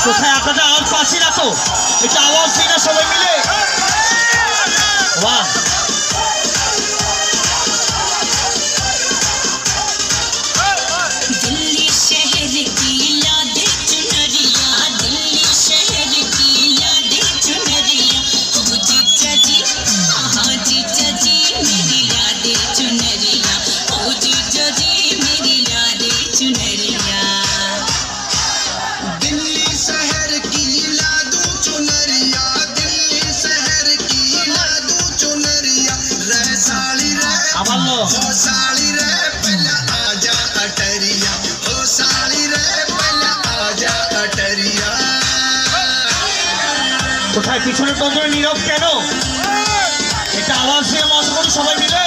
কোথায় আপনাদের আওয়াজ পাচ্ছি না তো, একটু আওয়াজ দিই না সবাই মিলে। বাহ, কোথায় পিছনের তন্ত্রে নীরব কেন? এটা আওয়াজ দিয়ে মজা করি সবাই মিলে।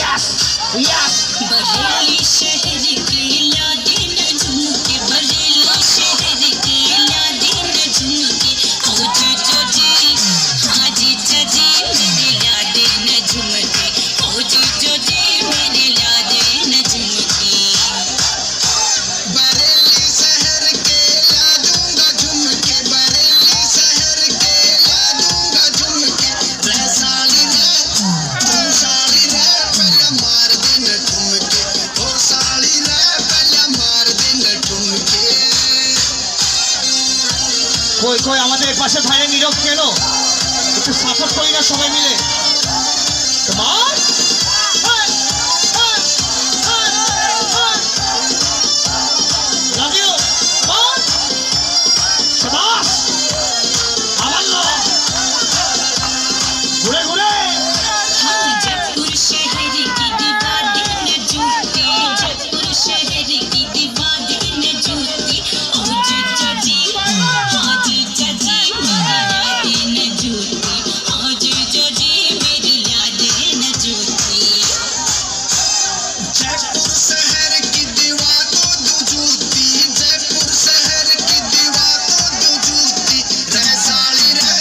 Yes, yes. बरेली शहर के लादे न झुमके, बरेली शहर के लादे न झुमके, खोजी जजी हाजी जजी मेरे लादे न झुमके, खोजी जजी मेरे लादे न झुमके। बरेली शहर के लादूंगा झुमके, बरेली शहर के लादूंगा झुमके, वैशाली रे तू साली रे पहले मार देना ठुमके, ओ साली रे पहले मार देना ठुमके। কই কই আমাদের পাশে ভাইরা নীরব কেন? একটু সাপোর্ট করি না সবাই মিলে। তোমার লাভ ইউ শাবাশ, আমার লোক ঘুরে ঘুরে। जयपुर शहर की दीवारी न जूती, जयपुर शहर की दीवारी न जूती, ओ जीजा जी हाँ जीजा जी मेरी यादें न जूती, हाँ जीजा जी मेरी यादें न जूती। जयपुर शहर की दीवार को दो जूती, जयपुर शहर की दीवार को दो जूती, रे साली रे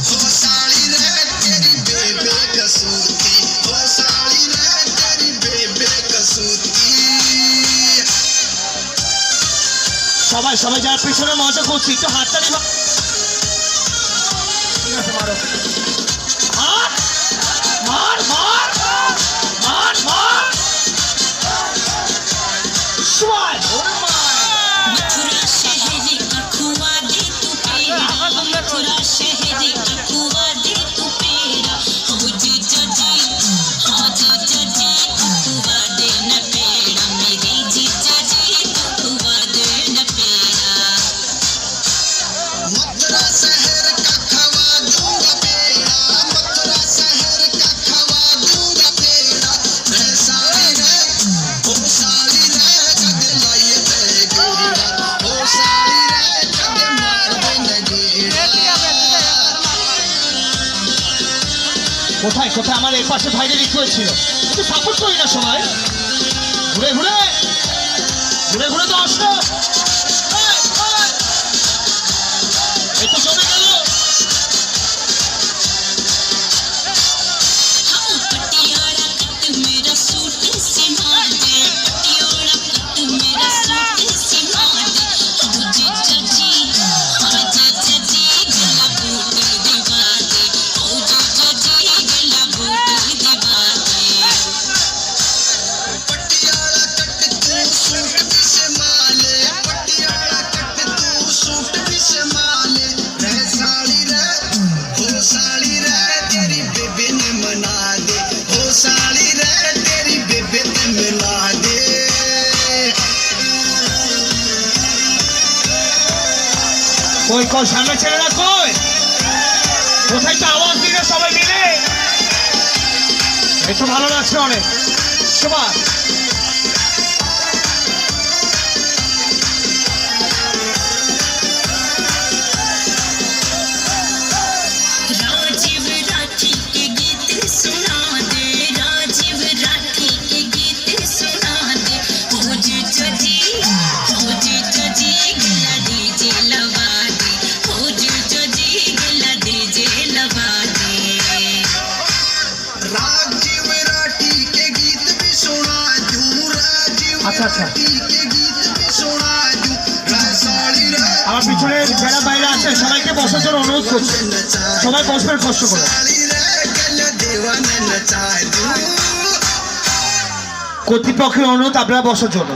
हो साली रे तेरी बेबे कसूती, हो साली रे तेरी बेबे कसूती। সবাই সবাই যারা পিছনে মজা করছি একটু হাততালি ঠিক আছে মারো, মার মার মার মার মার সবাই। मथुरा शहर का खुआ दे तू पेड़ा, मथुरा शहर का खुआ दे तू पेड़ा, हो जीजा जी हाँ जीजा जी तू खुआ दे न पेड़ा, मेरे जीजा जी तू खुआ दे न पेड़ा। मथुरा शहर का खवा दूंगा पेड़ा, मथुरा शहर का खवा दूंगा पेड़ा, रे साली रे ओ साली रे जग लाइए ते गिरा, ओ साली रे जग मार दे न गिरा। কোথায় কোথায় আমার এই পাশে ভাইরে রিকোয়েস্ট ছিল একটু সাপোর্ট করি না সবাই। ঘুরে ঘুরে ঘুরে ঘুরে তো আসো, এই তো জমে গেল। पटियाला कट मेरा सूट सिमा दे, पटियाला कट मेरा सूट सिमा दे, ओ जीजा जी हाँ जीजा जी गला बूट दिवा दे, ओ जीजा जी गला बूट दिवा दे। पटियाला कट तू सूट भी सिमा ले, पटियाला कट तू सूट भी सिमा ले, रे साली रे हो साली रे तेरी बेबे ने मना दे, हो साली रे तेरी बेबे ने मिला दे। কই কই সামনে ছেলেরা কই, কোথায় তো আওয়াজ দিলে সবাই মিলে। একটু ভালো লাগছে অনেক সবাই। राजीव राठी के गीत सुना दे, राजीव राठी के गीत सुना दे, हो जीजा जी गला दीजे लवा दे, हो जीजा जी गला दीजे लवा दे। আচ্ছা আচ্ছা, আমার পিছনে যারা বাইরে আছে সবাইকে বসার জন্য অনুরোধ করছি, সবাই বসবেন কষ্ট করে। কর্তৃপক্ষের অনুরোধ আপনারা বসার জন্য।